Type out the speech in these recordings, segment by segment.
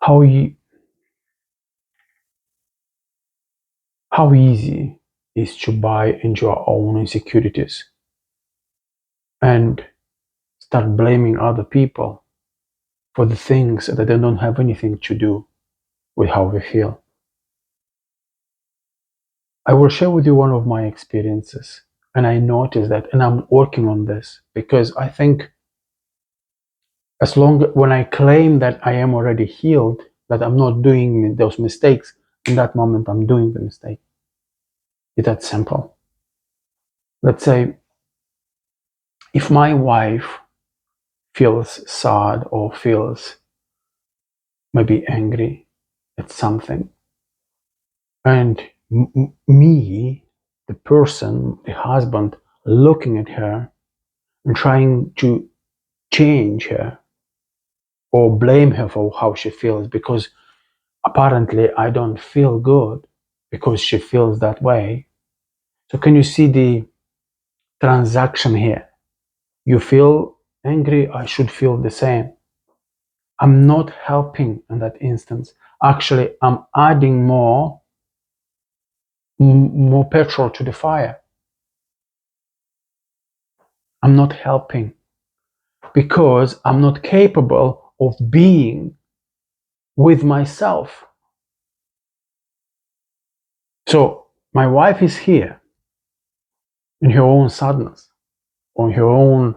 how easy is to buy into our own insecurities and start blaming other people for the things that they don't have anything to do with how we feel. I will share with you one of my experiences, and I noticed that, and I'm working on this because I think when I claim that I am already healed, that I'm not doing those mistakes, in that moment I'm doing the mistake. It's that simple. Let's say if my wife feels sad or feels maybe angry at something, and me, the person, the husband, looking at her and trying to change her or blame her for how she feels because apparently I don't feel good because she feels that way. So can you see the transaction here? You feel angry, I should feel the same. I'm not helping in that instance. Actually, I'm adding more petrol to the fire. I'm not helping because I'm not capable of being with myself. So my wife is here in her own sadness, on her own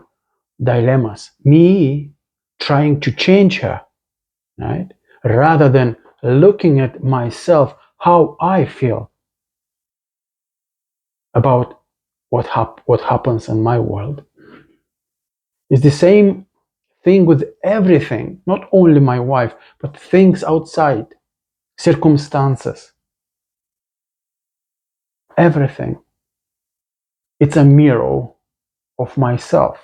dilemmas. Me trying to change her, right? Rather than looking at myself, how I feel about what happens in my world. It's the same thing with everything, not only my wife, but things outside, circumstances, everything. It's a mirror of myself.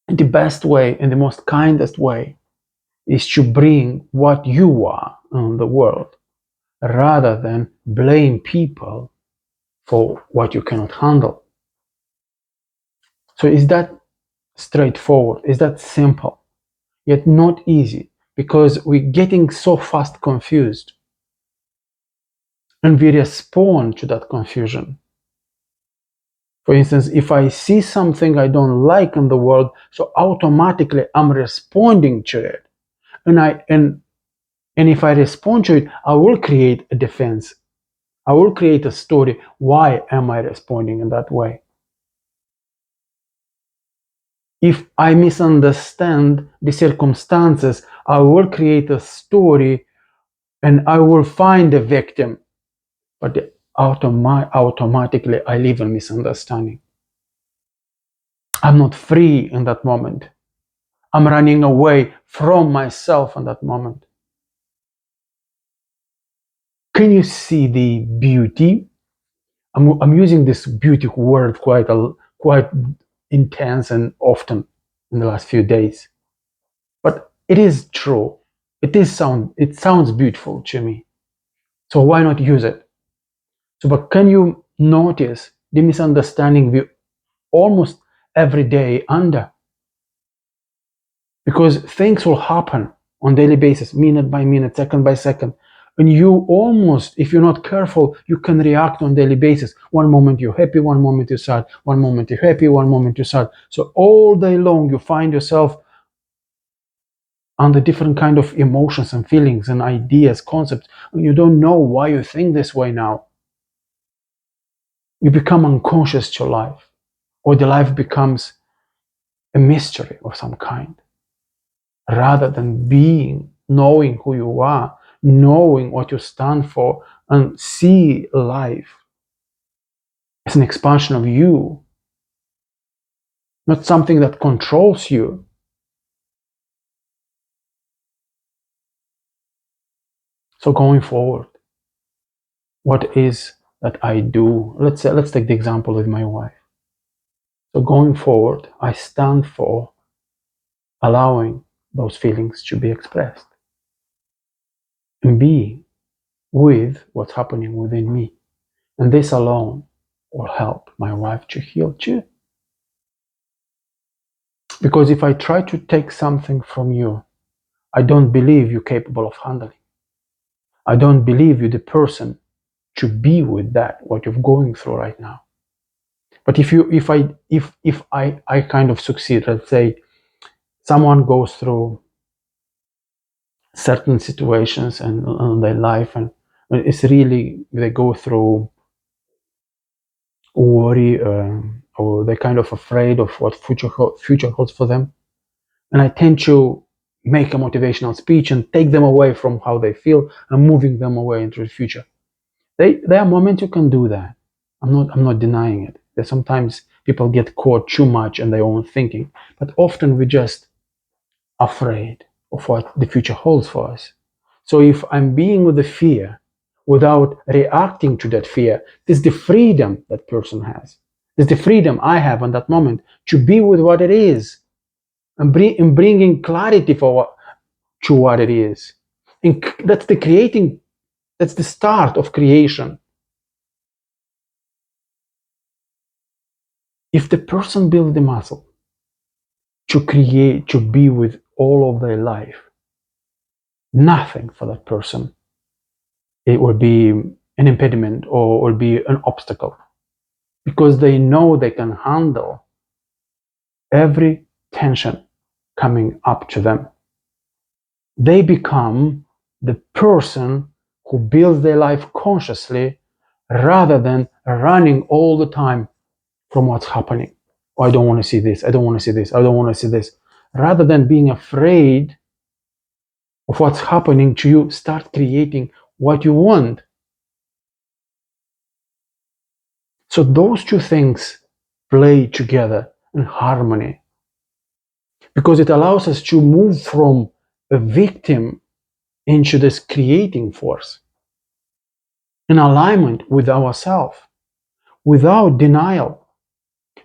And the best way and the most kindest way is to bring what you are in the world rather than blame people for what you cannot handle. So is that straightforward? Is that simple? Yet not easy because we're getting so fast confused and we respond to that confusion. For instance, if I see something I don't like in the world, so automatically I'm responding to it. And if I respond to it, I will create a defense. I will create a story. Why am I responding in that way? If I misunderstand the circumstances, I will create a story and I will find a victim. But automatically I live in misunderstanding. I'm not free in that moment. I'm running away from myself in that moment. Can you see the beauty? I'm using this beauty word quite intense and often in the last few days. But it is true. It sounds beautiful to me. So why not use it? So but can you notice the misunderstanding we almost every day under? Because things will happen on daily basis, minute by minute, second by second. And you almost, if you're not careful, you can react on daily basis. One moment you're happy, one moment you're sad, one moment you're happy, one moment you're sad. So all day long you find yourself under different kind of emotions and feelings and ideas, concepts, and you don't know why you think this way now. You become unconscious to life, or the life becomes a mystery of some kind, rather than being, knowing who you are, knowing what you stand for, and see life as an expansion of you, not something that controls you. So going forward, what is that I do? Let's take the example of my wife. So going forward, I stand for allowing those feelings to be expressed and being with what's happening within me. And this alone will help my wife to heal too. Because if I try to take something from you, I don't believe you're capable of handling. I don't believe you're the person to be with that, what you're going through right now. But if I kind of succeed, let's say someone goes through certain situations and in their life, and it's really they go through worry, or they're kind of afraid of what future holds for them, and I tend to make a motivational speech and take them away from how they feel and moving them away into the future. There are moments you can do that. I'm not denying it. That sometimes people get caught too much in their own thinking, but often we're just afraid of what the future holds for us. So if I'm being with the fear without reacting to that fear, there's the freedom that person has. There's the freedom I have in that moment to be with what it is and bringing clarity to what it is. And that's the start of creation. If the person builds the muscle to create, to be with all of their life, nothing for that person, it will be an impediment or will be an obstacle, because they know they can handle every tension coming up to them. They become the person who builds their life consciously rather than running all the time from what's happening. Oh, I don't want to see this. I don't want to see this. I don't want to see this. Rather than being afraid of what's happening to you, start creating what you want. So those two things play together in harmony, because it allows us to move from a victim into this creating force in alignment with ourselves, without denial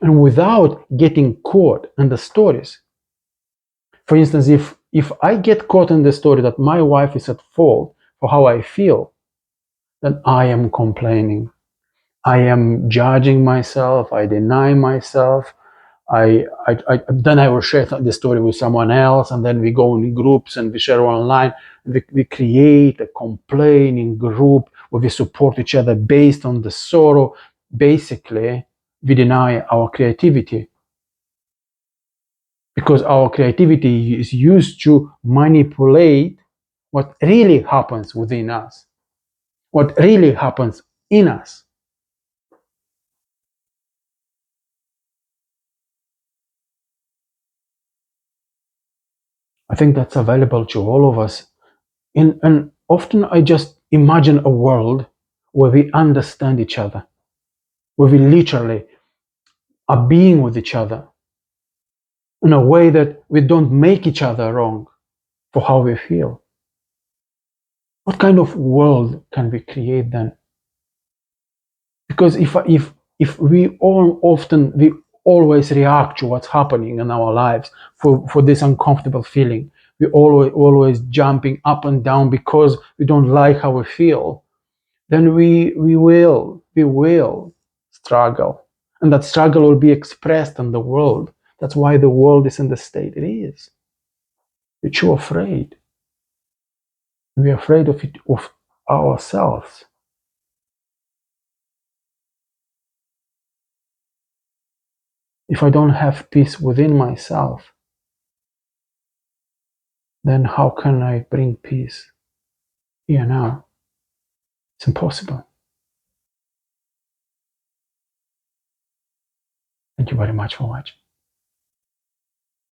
and without getting caught in the stories. For instance, if I get caught in the story that my wife is at fault for how I feel, then I am complaining. I am judging myself. I deny myself. Then I will share the story with someone else, and then we go in groups and we share online. We create a complaining group where we support each other based on the sorrow. Basically, we deny our creativity, because our creativity is used to manipulate what really happens within us, what really happens in us. I think that's available to all of us. And often I just imagine a world where we understand each other, where we literally are being with each other in a way that we don't make each other wrong for how we feel. What kind of world can we create then? Because if we we always react to what's happening in our lives for this uncomfortable feeling, we always jumping up and down because we don't like how we feel, then we will struggle, and that struggle will be expressed in the world. That's why the world is in the state it is. We're too afraid. We're afraid of it, of ourselves. If I don't have peace within myself, then how can I bring peace here now? It's impossible. Thank you very much for watching.